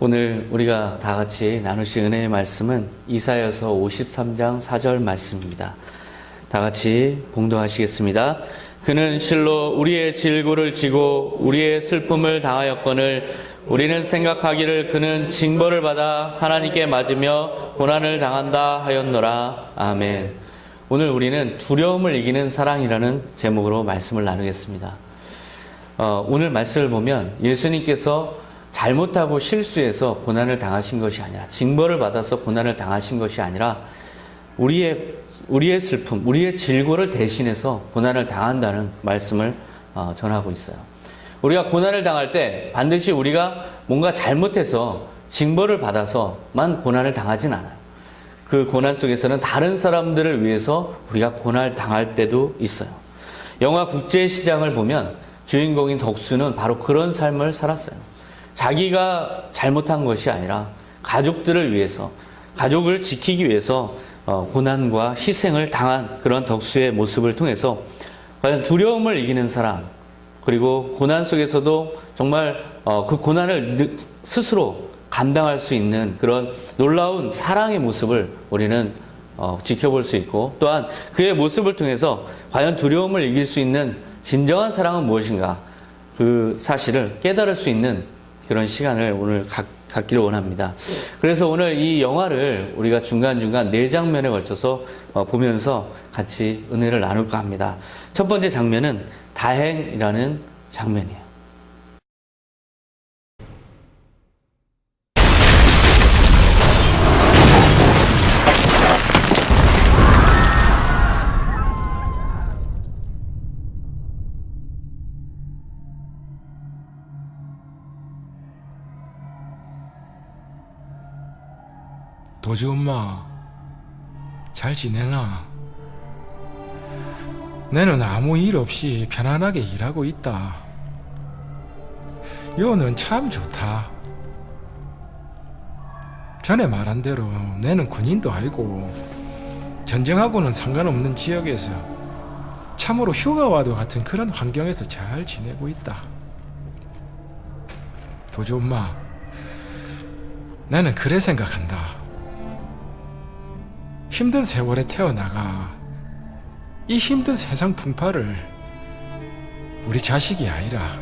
오늘 우리가 다 같이 나누실 은혜의 말씀은 이사야서 53장 4절 말씀입니다. 다 같이 봉독하시겠습니다. 그는 실로 우리의 질고를 지고 우리의 슬픔을 당하였거늘 우리는 생각하기를 그는 징벌을 받아 하나님께 맞으며 고난을 당한다 하였노라. 아멘. 오늘 우리는 두려움을 이기는 사랑이라는 제목으로 말씀을 나누겠습니다. 오늘 말씀을 보면 예수님께서 잘못하고 실수해서 고난을 당하신 것이 아니라, 징벌을 받아서 고난을 당하신 것이 아니라 우리의 슬픔, 우리의 질고를 대신해서 고난을 당한다는 말씀을 전하고 있어요. 우리가 고난을 당할 때 반드시 우리가 뭔가 잘못해서 징벌을 받아서만 고난을 당하진 않아요. 그 고난 속에서는 다른 사람들을 위해서 우리가 고난을 당할 때도 있어요. 영화 국제시장을 보면 주인공인 덕수는 바로 그런 삶을 살았어요. 자기가 잘못한 것이 아니라 가족들을 위해서, 가족을 지키기 위해서 고난과 희생을 당한 그런 덕수의 모습을 통해서 과연 두려움을 이기는 사람, 그리고 고난 속에서도 정말 그 고난을 스스로 감당할 수 있는 그런 놀라운 사랑의 모습을 우리는 지켜볼 수 있고, 또한 그의 모습을 통해서 과연 두려움을 이길 수 있는 진정한 사랑은 무엇인가, 그 사실을 깨달을 수 있는 그런 시간을 오늘 갖기를 원합니다. 그래서 오늘 이 영화를 우리가 중간중간 4장면에 걸쳐서 보면서 같이 은혜를 나눌까 합니다. 첫 번째 장면은 다행이라는 장면이에요. 도주 엄마, 잘 지내나? 내는 아무 일 없이 편안하게 일하고 있다. 요는 참 좋다. 전에 말한 대로 내는 군인도 아니고 전쟁하고는 상관없는 지역에서 참으로 휴가와도 같은 그런 환경에서 잘 지내고 있다. 도주 엄마, 나는 그래 생각한다. 힘든 세월에 태어나가 이 힘든 세상 풍파를 우리 자식이 아니라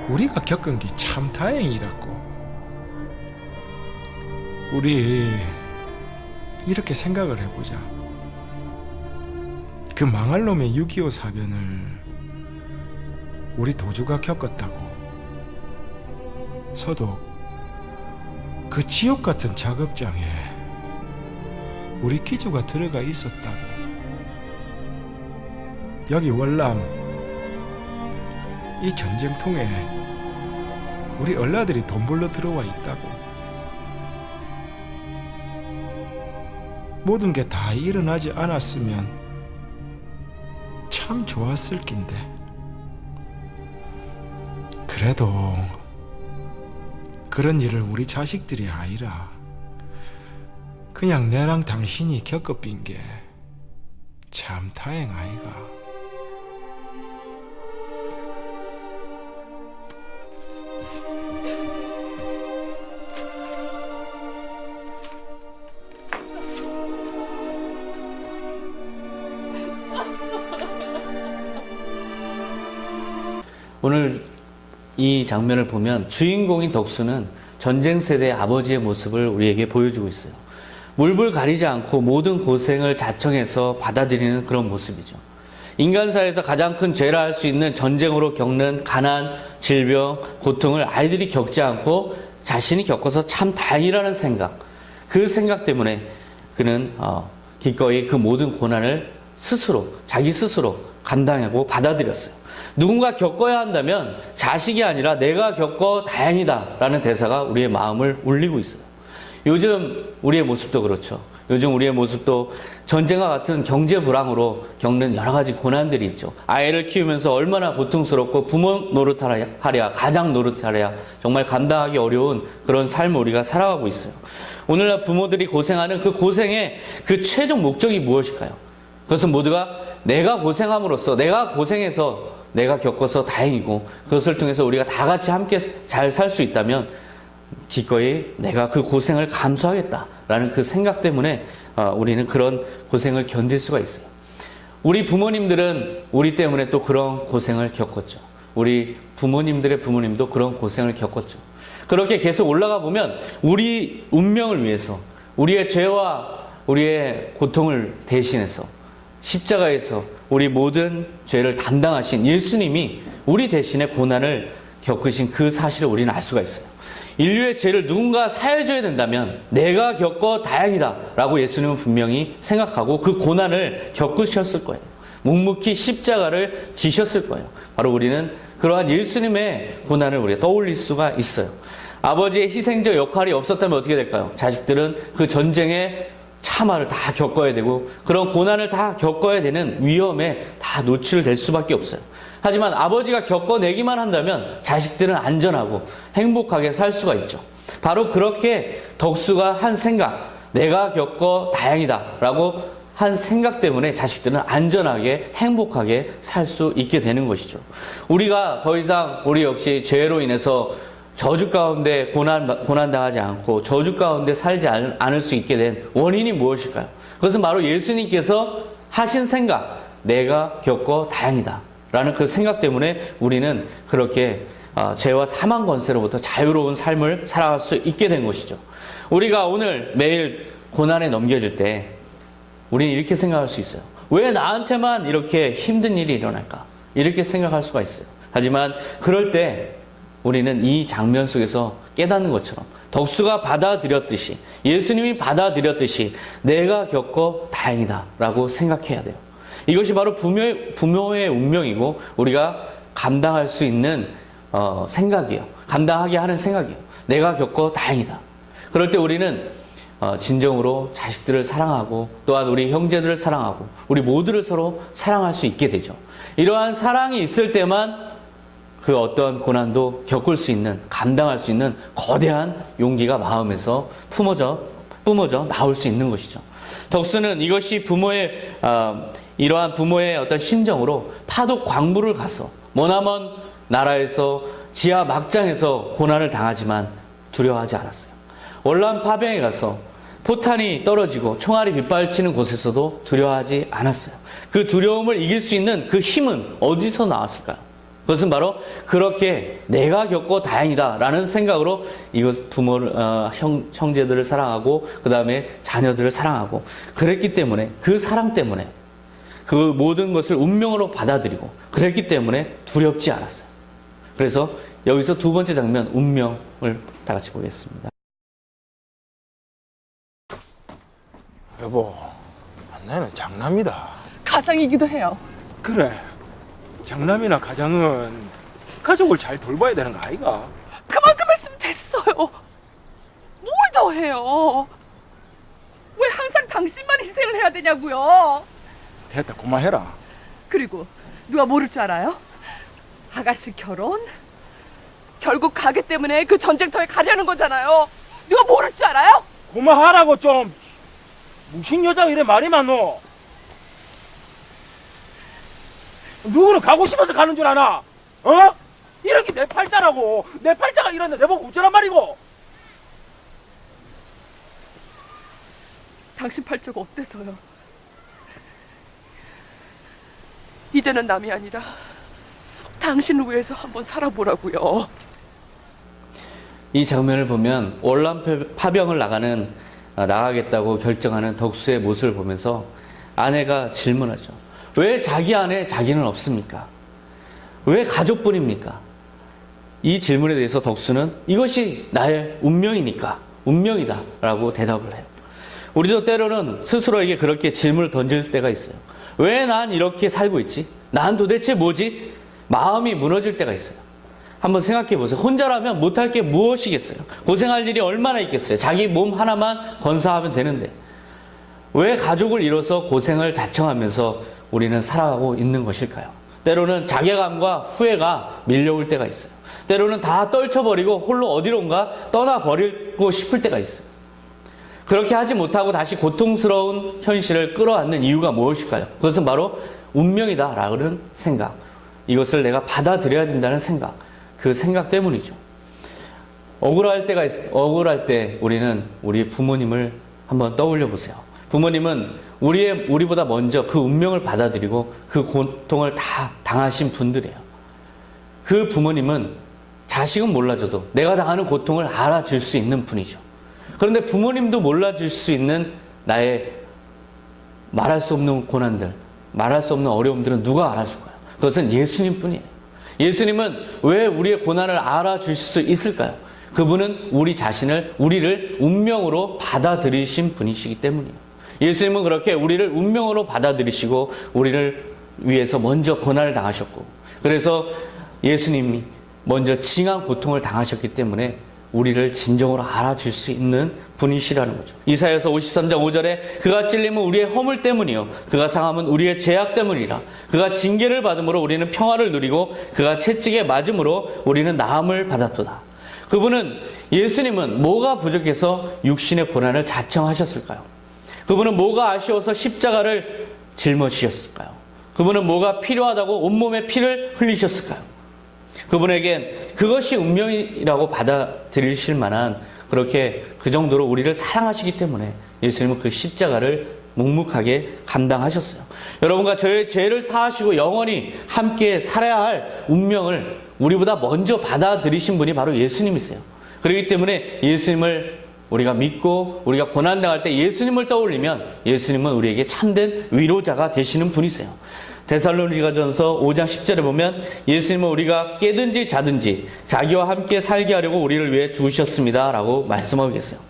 우리가 겪은 게 참 다행이라고. 우리 이렇게 생각을 해보자. 그 망할 놈의 6.25 사변을 우리 도주가 겪었다고. 서독, 그 지옥 같은 작업장에 우리 기조가 들어가 있었다고. 여기 월남, 이 전쟁통에 우리 얼라들이 돈 벌러 들어와 있다고. 모든 게 다 일어나지 않았으면 참 좋았을 낀데. 그래도 그런 일을 우리 자식들이 아니라 그냥 내랑 당신이 겪어빈 게 참 다행 아이가. 오늘 이 장면을 보면 주인공인 덕수는 전쟁 세대의 아버지의 모습을 우리에게 보여주고 있어요. 물불 가리지 않고 모든 고생을 자청해서 받아들이는 그런 모습이죠. 인간사에서 가장 큰 죄라 할 수 있는 전쟁으로 겪는 가난, 질병, 고통을 아이들이 겪지 않고 자신이 겪어서 참 다행이라는 생각, 그 생각 때문에 그는 기꺼이 그 모든 고난을 자기 스스로 감당하고 받아들였어요. 누군가 겪어야 한다면 자식이 아니라 내가 겪어 다행이다 라는 대사가 우리의 마음을 울리고 있어요. 요즘 우리의 모습도 그렇죠. 요즘 우리의 모습도 전쟁과 같은 경제 불황으로 겪는 여러 가지 고난들이 있죠. 아이를 키우면서 얼마나 고통스럽고 부모 노릇하랴, 가장 노릇하랴, 정말 감당하기 어려운 그런 삶을 우리가 살아가고 있어요. 오늘날 부모들이 고생하는 그 고생의 그 최종 목적이 무엇일까요? 그것은 모두가 내가 고생함으로써, 내가 고생해서 내가 겪어서 다행이고, 그것을 통해서 우리가 다 같이 함께 잘 살 수 있다면 기꺼이 내가 그 고생을 감수하겠다라는 그 생각 때문에 우리는 그런 고생을 견딜 수가 있어요. 우리 부모님들은 우리 때문에 또 그런 고생을 겪었죠. 우리 부모님들의 부모님도 그런 고생을 겪었죠. 그렇게 계속 올라가 보면 우리 운명을 위해서 우리의 죄와 우리의 고통을 대신해서 십자가에서 우리 모든 죄를 담당하신 예수님이 우리 대신에 고난을 겪으신 그 사실을 우리는 알 수가 있어요. 인류의 죄를 누군가 사해줘야 된다면 내가 겪어 다행이다 라고 예수님은 분명히 생각하고 그 고난을 겪으셨을 거예요. 묵묵히 십자가를 지셨을 거예요. 바로 우리는 그러한 예수님의 고난을 우리가 떠올릴 수가 있어요. 아버지의 희생적 역할이 없었다면 어떻게 될까요? 자식들은 그 전쟁의 참화를 다 겪어야 되고 그런 고난을 다 겪어야 되는 위험에 다 노출될 수밖에 없어요. 하지만 아버지가 겪어내기만 한다면 자식들은 안전하고 행복하게 살 수가 있죠. 바로 그렇게 덕수가 한 생각, 내가 겪어 다행이다 라고 한 생각 때문에 자식들은 안전하게 행복하게 살 수 있게 되는 것이죠. 우리가 더 이상 우리 역시 죄로 인해서 저주 가운데 고난당하지 않고 저주 가운데 살지 않을 수 있게 된 원인이 무엇일까요? 그것은 바로 예수님께서 하신 생각, 내가 겪어 다행이다 라는 그 생각 때문에 우리는 그렇게 죄와 사망 권세로부터 자유로운 삶을 살아갈 수 있게 된 것이죠. 우리가 오늘 매일 고난에 넘겨질 때 우리는 이렇게 생각할 수 있어요. 왜 나한테만 이렇게 힘든 일이 일어날까? 이렇게 생각할 수가 있어요. 하지만 그럴 때 우리는 이 장면 속에서 깨닫는 것처럼 덕수가 받아들였듯이 예수님이 받아들였듯이 내가 겪어 다행이다 라고 생각해야 돼요. 이것이 바로 부모의 운명이고 우리가 감당할 수 있는 생각이에요. 감당하게 하는 생각이에요. 내가 겪어 다행이다. 그럴 때 우리는 진정으로 자식들을 사랑하고 또한 우리 형제들을 사랑하고 우리 모두를 서로 사랑할 수 있게 되죠. 이러한 사랑이 있을 때만 그 어떤 고난도 겪을 수 있는, 감당할 수 있는 거대한 용기가 마음에서 뿜어져 나올 수 있는 것이죠. 덕수는 이것이 이러한 부모의 어떤 심정으로 파독 광부를 가서 머나먼 나라에서 지하 막장에서 고난을 당하지만 두려워하지 않았어요. 월남 파병에 가서 포탄이 떨어지고 총알이 빗발치는 곳에서도 두려워하지 않았어요. 그 두려움을 이길 수 있는 그 힘은 어디서 나왔을까요? 그것은 바로 그렇게 내가 겪고 다행이다 라는 생각으로 이것 부모를 형제들을 사랑하고 그 다음에 자녀들을 사랑하고 그랬기 때문에 그 사랑 때문에 그 모든 것을 운명으로 받아들이고 그랬기 때문에 두렵지 않았어요. 그래서 여기서 두 번째 장면 운명을 다 같이 보겠습니다. 여보, 나는 장남이다. 가장이기도 해요. 그래, 장남이나 가장은 가족을 잘 돌봐야 되는 거 아이가? 그만큼 했으면 됐어요. 뭘 더 해요? 왜 항상 당신만 희생을 해야 되냐고요? 됐다, 그만해라. 그리고 누가 모를 줄 알아요? 아가씨 결혼? 결국 가게 때문에 그 전쟁터에 가려는 거잖아요. 누가 모를 줄 알아요? 그만하라고 좀. 무슨 여자가 이래 말이 많노? 누구는 가고 싶어서 가는 줄 아나? 어? 이렇게 내 팔자라고. 내 팔자가 이런데 내보고 어쩌란 말이고? 당신 팔자가 어때서요? 이제는 남이 아니라 당신을 위해서 한번 살아보라고요. 이 장면을 보면 월남 파병을 나가겠다고 결정하는 덕수의 모습을 보면서 아내가 질문하죠. 왜 자기 안에 자기는 없습니까? 왜 가족뿐입니까? 이 질문에 대해서 덕수는 이것이 나의 운명이니까 운명이다 라고 대답을 해요. 우리도 때로는 스스로에게 그렇게 질문을 던질 때가 있어요. 왜 난 이렇게 살고 있지? 난 도대체 뭐지? 마음이 무너질 때가 있어요. 한번 생각해 보세요. 혼자라면 못할 게 무엇이겠어요? 고생할 일이 얼마나 있겠어요? 자기 몸 하나만 건사하면 되는데 왜 가족을 이뤄서 고생을 자청하면서 우리는 살아가고 있는 것일까요? 때로는 자괴감과 후회가 밀려올 때가 있어요. 때로는 다 떨쳐버리고 홀로 어디론가 떠나버리고 싶을 때가 있어요. 그렇게 하지 못하고 다시 고통스러운 현실을 끌어안는 이유가 무엇일까요? 그것은 바로 운명이다라는 생각, 이것을 내가 받아들여야 된다는 생각, 그 생각 때문이죠. 억울할 때 우리는 우리 부모님을 한번 떠올려 보세요. 부모님은 우리보다 먼저 그 운명을 받아들이고 그 고통을 다 당하신 분들이에요. 그 부모님은 자식은 몰라줘도 내가 당하는 고통을 알아줄 수 있는 분이죠. 그런데 부모님도 몰라줄 수 있는 나의 말할 수 없는 고난들, 말할 수 없는 어려움들은 누가 알아줄까요? 그것은 예수님 뿐이에요. 예수님은 왜 우리의 고난을 알아주실 수 있을까요? 그분은 우리를 운명으로 받아들이신 분이시기 때문이에요. 예수님은 그렇게 우리를 운명으로 받아들이시고 우리를 위해서 먼저 고난을 당하셨고, 그래서 예수님이 먼저 징한 고통을 당하셨기 때문에 우리를 진정으로 알아줄 수 있는 분이시라는 거죠. 이사야서 53장 5절에 그가 찔림은 우리의 허물 때문이요 그가 상함은 우리의 죄악 때문이라. 그가 징계를 받음으로 우리는 평화를 누리고 그가 채찍에 맞음으로 우리는 나음을 받았도다. 그분은, 예수님은 뭐가 부족해서 육신의 고난을 자청하셨을까요? 그분은 뭐가 아쉬워서 십자가를 짊어지셨을까요? 그분은 뭐가 필요하다고 온몸에 피를 흘리셨을까요? 그분에겐 그것이 운명이라고 받아들이실 만한, 그렇게 그 정도로 우리를 사랑하시기 때문에 예수님은 그 십자가를 묵묵하게 감당하셨어요. 여러분과 저의 죄를 사하시고 영원히 함께 살아야 할 운명을 우리보다 먼저 받아들이신 분이 바로 예수님이세요. 그렇기 때문에 예수님을 우리가 믿고 우리가 고난당할 때 예수님을 떠올리면 예수님은 우리에게 참된 위로자가 되시는 분이세요. 데살로니가전서 5장 10절에 보면 예수님은 우리가 깨든지 자든지 자기와 함께 살게 하려고 우리를 위해 죽으셨습니다 라고 말씀하고 계세요.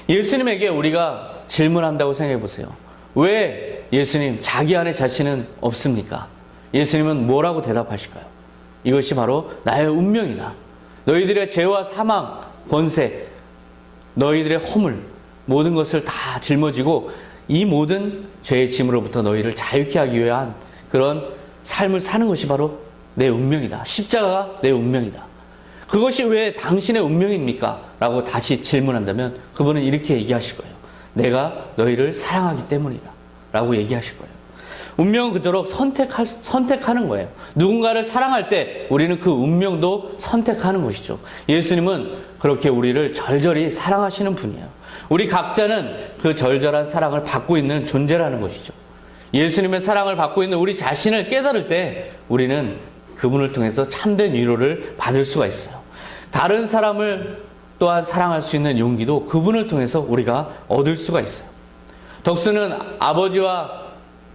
예수님에게 우리가 질문한다고 생각해 보세요. 왜 예수님 자기 안에 자신은 없습니까? 예수님은 뭐라고 대답하실까요? 이것이 바로 나의 운명이다. 너희들의 죄와 사망, 권세, 너희들의 허물, 모든 것을 다 짊어지고 이 모든 죄의 짐으로부터 너희를 자유케 하기 위한 그런 삶을 사는 것이 바로 내 운명이다. 십자가가 내 운명이다. 그것이 왜 당신의 운명입니까? 라고 다시 질문한다면 그분은 이렇게 얘기하실 거예요. 내가 너희를 사랑하기 때문이다. 라고 얘기하실 거예요. 운명은 그토록 선택하는 거예요. 누군가를 사랑할 때 우리는 그 운명도 선택하는 것이죠. 예수님은 그렇게 우리를 절절히 사랑하시는 분이에요. 우리 각자는 그 절절한 사랑을 받고 있는 존재라는 것이죠. 예수님의 사랑을 받고 있는 우리 자신을 깨달을 때 우리는 그분을 통해서 참된 위로를 받을 수가 있어요. 다른 사람을 또한 사랑할 수 있는 용기도 그분을 통해서 우리가 얻을 수가 있어요. 덕수는 아버지와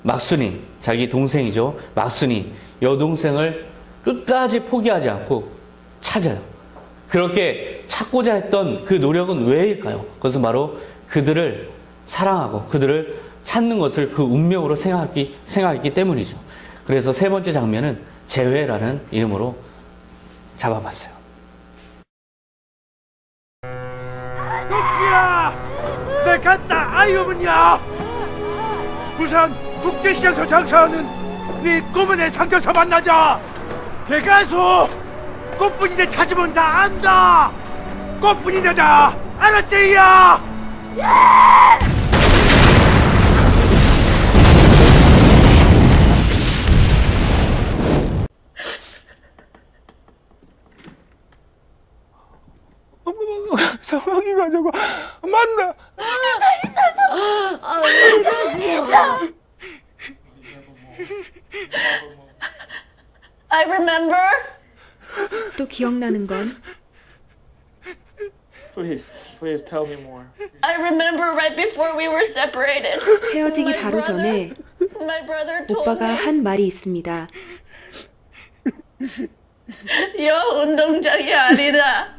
막순이, 자기 동생이죠. 막순이, 여동생을 끝까지 포기하지 않고 찾아요. 그렇게 찾고자 했던 그 노력은 왜일까요? 그것은 바로 그들을 사랑하고 그들을 찾는 것을 그 운명으로 생각했기 때문이죠. 그래서 세 번째 장면은 재회라는 이름으로 잡아봤어요. 덕수야, 내 갔다 아이오면야. 부산 국제시장서 장사하는 네 꼬문의 상점서 만나자. 대가수 꽃분이네 찾으면 다 안다. 꽃분이네다, 알았지야? 상황이 가지고 만나. I remember. 또 기억나는 건 Please tell me more. I remember right before we were separated. 헤어지기 바로 전에 My brother told 오빠가 me 한 말이 있습니다. 여 운동장이 아니다.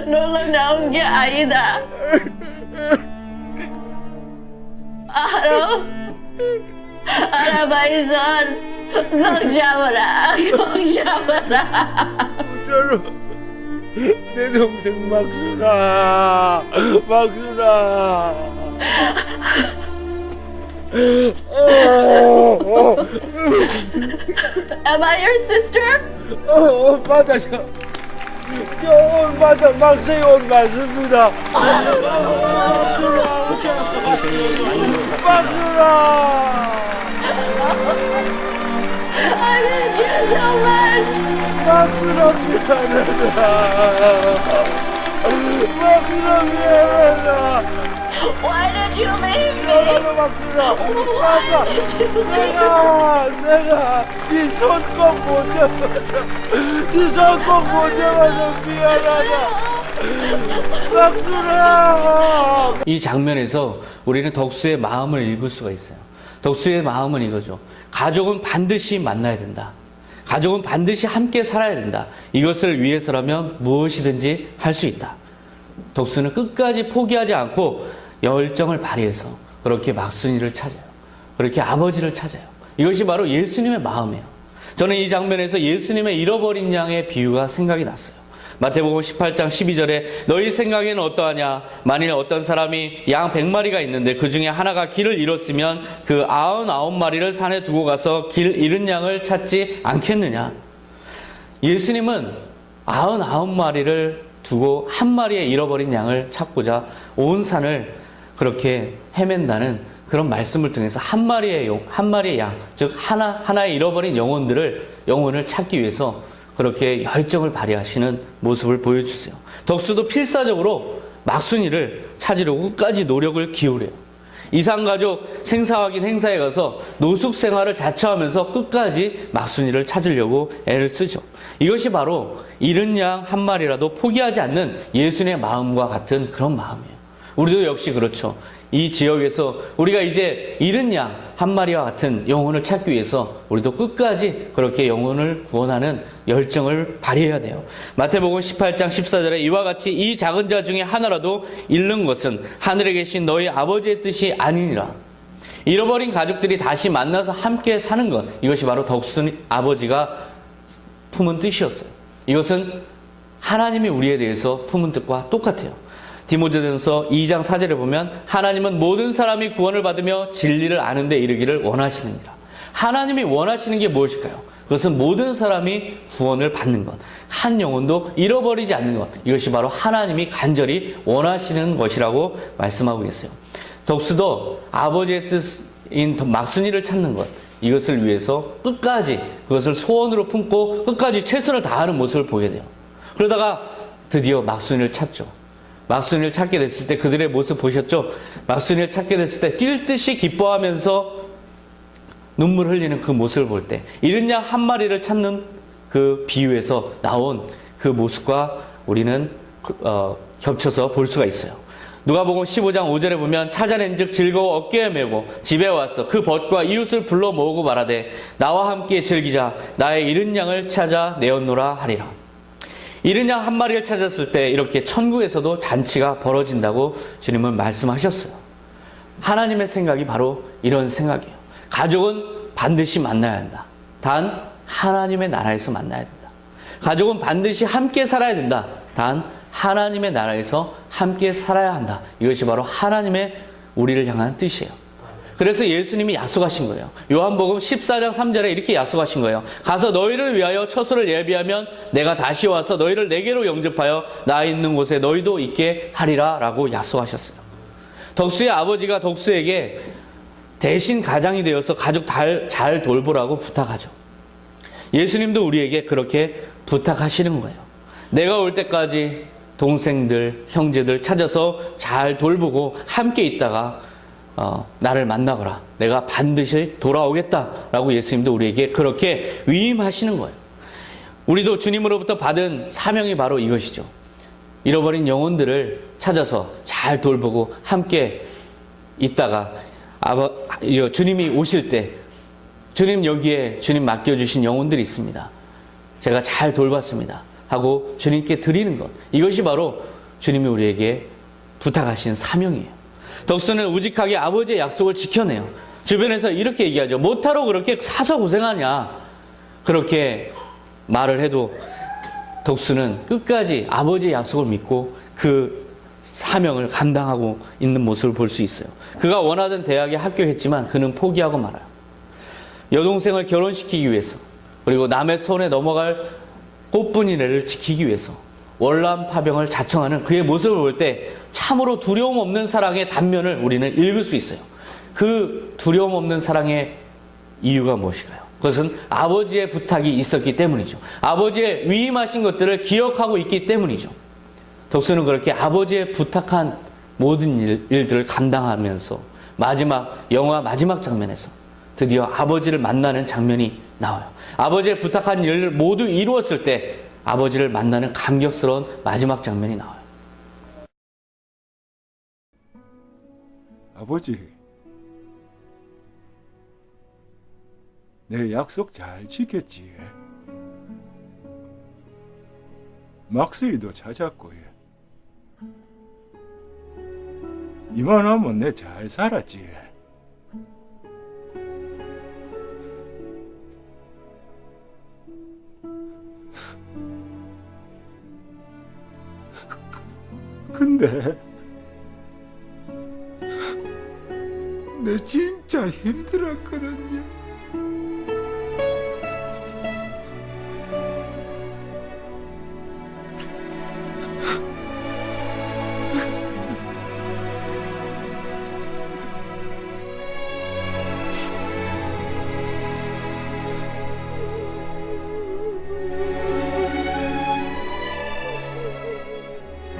놀러 나온 게 아니다. 알아? 알아봐이선 꼭 잡아라. 꼭 잡아라. 저로 내 동생 막순아, 막순아. Am I your sister? 맞아. 저 옷 맞아, 막세의 옷 맞습니다. 막순아. I miss you so much. 막수라 미안하다. 막수라 미안하다. Why did you leave me? 미안하다 막수라. Why did you leave me? 내가 네 손 꼭 못 잡아서 네 손 꼭 못 잡아서 미안하다. 막수라. 이 장면에서 우리는 덕수의 마음을 읽을 수가 있어요. 덕수의 마음은 이거죠. 가족은 반드시 만나야 된다. 가족은 반드시 함께 살아야 된다. 이것을 위해서라면 무엇이든지 할 수 있다. 덕수는 끝까지 포기하지 않고 열정을 발휘해서 그렇게 막순이를 찾아요. 그렇게 아버지를 찾아요. 이것이 바로 예수님의 마음이에요. 저는 이 장면에서 예수님의 잃어버린 양의 비유가 생각이 났어요. 마태복음 18장 12절에 너희 생각에는 어떠하냐? 만일 어떤 사람이 양 100마리가 있는데 그 중에 하나가 길을 잃었으면 그 99마리를 산에 두고 가서 길 잃은 양을 찾지 않겠느냐? 예수님은 99마리를 두고 한 마리의 잃어버린 양을 찾고자 온 산을 그렇게 헤맨다는 그런 말씀을 통해서 한 마리의 양, 즉 하나의 잃어버린 영혼을 찾기 위해서 그렇게 열정을 발휘하시는 모습을 보여주세요. 덕수도 필사적으로 막순이를 찾으려고 끝까지 노력을 기울여요. 이산가족 생사확인 행사에 가서 노숙 생활을 자처하면서 끝까지 막순이를 찾으려고 애를 쓰죠. 이것이 바로 잃은 양 한 마리라도 포기하지 않는 예수님의 마음과 같은 그런 마음이에요. 우리도 역시 그렇죠. 이 지역에서 우리가 이제 잃은 양 한 마리와 같은 영혼을 찾기 위해서 우리도 끝까지 그렇게 영혼을 구원하는 열정을 발휘해야 돼요. 마태복음 18장 14절에 이와 같이 이 작은 자 중에 하나라도 잃는 것은 하늘에 계신 너희 아버지의 뜻이 아니니라. 잃어버린 가족들이 다시 만나서 함께 사는 것, 이것이 바로 덕순 아버지가 품은 뜻이었어요. 이것은 하나님이 우리에 대해서 품은 뜻과 똑같아요. 디모데전서 2장 4절에 보면 하나님은 모든 사람이 구원을 받으며 진리를 아는 데 이르기를 원하시느니라. 하나님이 원하시는 게 무엇일까요? 그것은 모든 사람이 구원을 받는 것, 한 영혼도 잃어버리지 않는 것, 이것이 바로 하나님이 간절히 원하시는 것이라고 말씀하고 계세요. 덕수도 아버지의 뜻인 막순이를 찾는 것, 이것을 위해서 끝까지 그것을 소원으로 품고 끝까지 최선을 다하는 모습을 보게 돼요. 그러다가 드디어 막순이를 찾죠. 막순이를 찾게 됐을 때 그들의 모습 보셨죠? 막순이를 찾게 됐을 때 뛸 듯이 기뻐하면서 눈물 흘리는 그 모습을 볼 때 잃은 양 한 마리를 찾는 그 비유에서 나온 그 모습과 우리는 겹쳐서 볼 수가 있어요. 누가복음 15장 5절에 보면 찾아낸즉 즐거워 어깨에 메고 집에 와서 그 벗과 이웃을 불러 모으고 말하되 나와 함께 즐기자 나의 잃은 양을 찾아 내었노라 하리라. 잃은 양 한 마리를 찾았을 때 이렇게 천국에서도 잔치가 벌어진다고 주님은 말씀하셨어요. 하나님의 생각이 바로 이런 생각이에요. 가족은 반드시 만나야 한다. 단 하나님의 나라에서 만나야 된다. 가족은 반드시 함께 살아야 된다. 단 하나님의 나라에서 함께 살아야 한다. 이것이 바로 하나님의 우리를 향한 뜻이에요. 그래서 예수님이 약속하신 거예요. 요한복음 14장 3절에 이렇게 약속하신 거예요. 가서 너희를 위하여 처소를 예비하면 내가 다시 와서 너희를 내게로 영접하여 나 있는 곳에 너희도 있게 하리라 라고 약속하셨어요. 덕수의 아버지가 덕수에게 대신 가장이 되어서 가족 잘 돌보라고 부탁하죠. 예수님도 우리에게 그렇게 부탁하시는 거예요. 내가 올 때까지 동생들, 형제들 찾아서 잘 돌보고 함께 있다가 나를 만나거라. 내가 반드시 돌아오겠다라고 예수님도 우리에게 그렇게 위임하시는 거예요. 우리도 주님으로부터 받은 사명이 바로 이것이죠. 잃어버린 영혼들을 찾아서 잘 돌보고 함께 있다가 주님이 오실 때 주님 여기에 주님 맡겨주신 영혼들이 있습니다. 제가 잘 돌봤습니다. 하고 주님께 드리는 것. 이것이 바로 주님이 우리에게 부탁하신 사명이에요. 덕수는 우직하게 아버지의 약속을 지켜내요. 주변에서 이렇게 얘기하죠. 못하러 그렇게 사서 고생하냐. 그렇게 말을 해도 덕수는 끝까지 아버지의 약속을 믿고 그 사명을 감당하고 있는 모습을 볼 수 있어요. 그가 원하던 대학에 합격했지만 그는 포기하고 말아요. 여동생을 결혼시키기 위해서 그리고 남의 손에 넘어갈 꽃분이를 지키기 위해서 월남 파병을 자청하는 그의 모습을 볼 때 참으로 두려움 없는 사랑의 단면을 우리는 읽을 수 있어요. 그 두려움 없는 사랑의 이유가 무엇일까요? 그것은 아버지의 부탁이 있었기 때문이죠. 아버지의 위임하신 것들을 기억하고 있기 때문이죠. 덕수는 그렇게 아버지의 부탁한 모든 일들을 감당하면서 영화 마지막 장면에서 드디어 아버지를 만나는 장면이 나와요. 아버지의 부탁한 일을 모두 이루었을 때 아버지를 만나는 감격스러운 마지막 장면이 나와요. 아버지, 내 약속 잘 지켰지? 막스이도 찾았고, 이만하면 내 잘 살았지? 근데 내 진짜 힘들었거든요.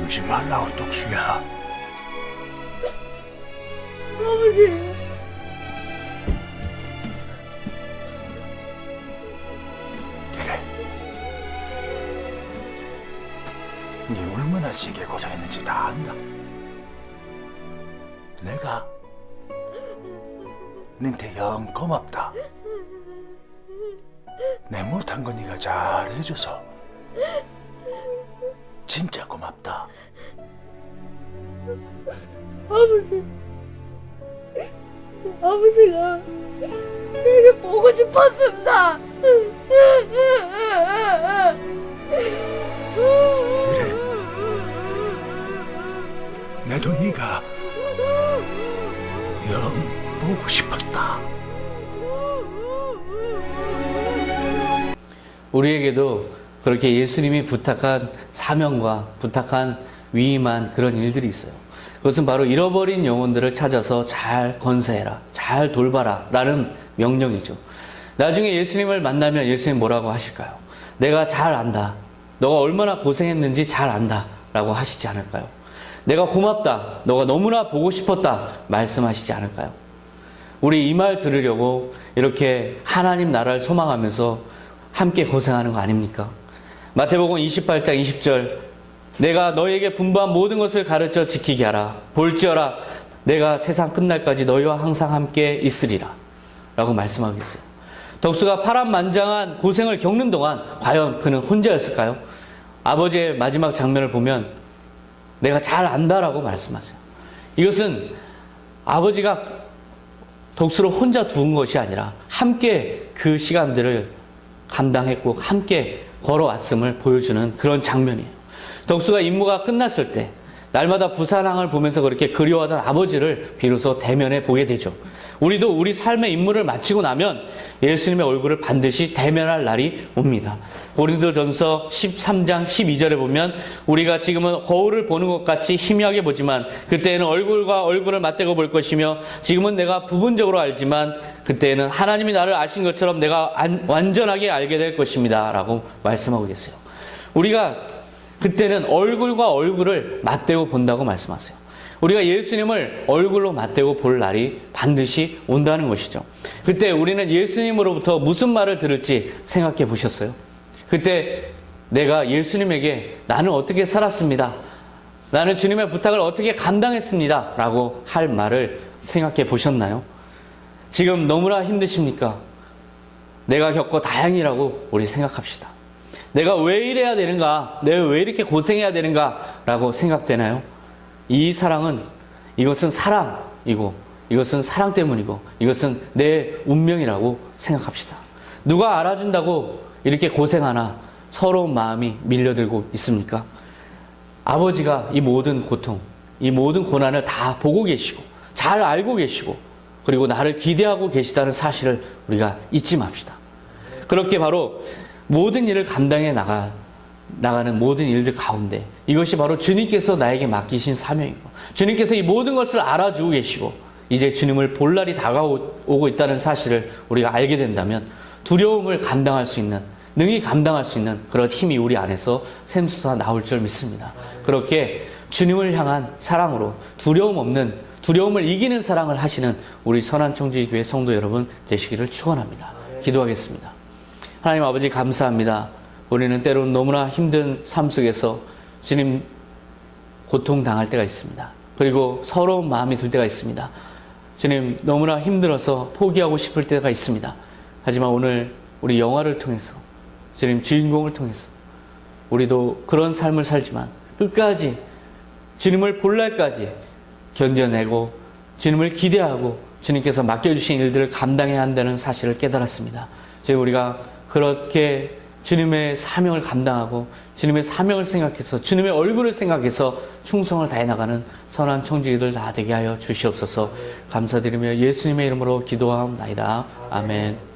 울지 말라고, 독수야. 아버지. 그래. 네 얼마나 세게 고생했는지 다 안다. 내가 너한테 영 고맙다. 내 못한 거 네가 잘 해줘서 진짜 고맙다. 아버지. 아버지가 되게 보고 싶었습니다. 그래. 나도 네가 영 보고 싶었다. 우리에게도 그렇게 예수님이 부탁한 사명과 부탁한 위임한 그런 일들이 있어요. 그것은 바로 잃어버린 영혼들을 찾아서 잘 건사해라, 잘 돌봐라 라는 명령이죠. 나중에 예수님을 만나면 예수님 뭐라고 하실까요? 내가 잘 안다. 너가 얼마나 고생했는지 잘 안다 라고 하시지 않을까요? 내가 고맙다. 너가 너무나 보고 싶었다 말씀하시지 않을까요? 우리 이 말 들으려고 이렇게 하나님 나라를 소망하면서 함께 고생하는 거 아닙니까? 마태복음 28장 20절 내가 너에게 분부한 모든 것을 가르쳐 지키게 하라. 볼지어라 내가 세상 끝날까지 너희와 항상 함께 있으리라 라고 말씀하고 있어요. 덕수가 파란만장한 고생을 겪는 동안 과연 그는 혼자였을까요? 아버지의 마지막 장면을 보면 내가 잘 안다라고 말씀하세요. 이것은 아버지가 덕수를 혼자 두은 것이 아니라 함께 그 시간들을 감당했고 함께 걸어왔음을 보여주는 그런 장면이에요. 덕수가 임무가 끝났을 때 날마다 부산항을 보면서 그렇게 그리워하던 아버지를 비로소 대면해 보게 되죠. 우리도 우리 삶의 임무를 마치고 나면 예수님의 얼굴을 반드시 대면할 날이 옵니다. 고린도전서 13장 12절에 보면 우리가 지금은 거울을 보는 것 같이 희미하게 보지만 그때에는 얼굴과 얼굴을 맞대고 볼 것이며 지금은 내가 부분적으로 알지만 그때에는 하나님이 나를 아신 것처럼 내가 완전하게 알게 될 것입니다 라고 말씀하고 계세요. 우리가 그때는 얼굴과 얼굴을 맞대고 본다고 말씀하세요. 우리가 예수님을 얼굴로 맞대고 볼 날이 반드시 온다는 것이죠. 그때 우리는 예수님으로부터 무슨 말을 들을지 생각해 보셨어요? 그때 내가 예수님에게 나는 어떻게 살았습니다. 나는 주님의 부탁을 어떻게 감당했습니다. 라고 할 말을 생각해 보셨나요? 지금 너무나 힘드십니까? 내가 겪어 다행이라고 우리 생각합시다. 내가 왜 이래야 되는가? 내가 왜 이렇게 고생해야 되는가? 라고 생각되나요? 이 사랑은 이것은 사랑이고 이것은 사랑 때문이고 이것은 내 운명이라고 생각합시다. 누가 알아준다고 이렇게 고생하나 서러운 마음이 밀려들고 있습니까? 아버지가 이 모든 고통, 이 모든 고난을 다 보고 계시고 잘 알고 계시고 그리고 나를 기대하고 계시다는 사실을 우리가 잊지 맙시다. 그렇게 바로 모든 일을 감당해 나가는 모든 일들 가운데 이것이 바로 주님께서 나에게 맡기신 사명이고 주님께서 이 모든 것을 알아주고 계시고 이제 주님을 볼 날이 다가오고 있다는 사실을 우리가 알게 된다면 두려움을 감당할 수 있는, 능히 감당할 수 있는 그런 힘이 우리 안에서 샘솟아 나올 줄 믿습니다. 그렇게 주님을 향한 사랑으로 두려움을 이기는 사랑을 하시는 우리 선한청지교회 성도 여러분 되시기를 축원합니다. 기도하겠습니다. 하나님 아버지 감사합니다. 우리는 때로는 너무나 힘든 삶 속에서 주님 고통당할 때가 있습니다. 그리고 서러운 마음이 들 때가 있습니다. 주님 너무나 힘들어서 포기하고 싶을 때가 있습니다. 하지만 오늘 우리 영화를 통해서 주님 주인공을 통해서 우리도 그런 삶을 살지만 끝까지 주님을 볼 날까지 견뎌내고 주님을 기대하고 주님께서 맡겨주신 일들을 감당해야 한다는 사실을 깨달았습니다. 지금 우리가 그렇게 주님의 사명을 감당하고 주님의 사명을 생각해서 주님의 얼굴을 생각해서 충성을 다해 나가는 선한 청지기들 다 되게 하여 주시옵소서. 감사드리며 예수님의 이름으로 기도하옵나이다. 아멘.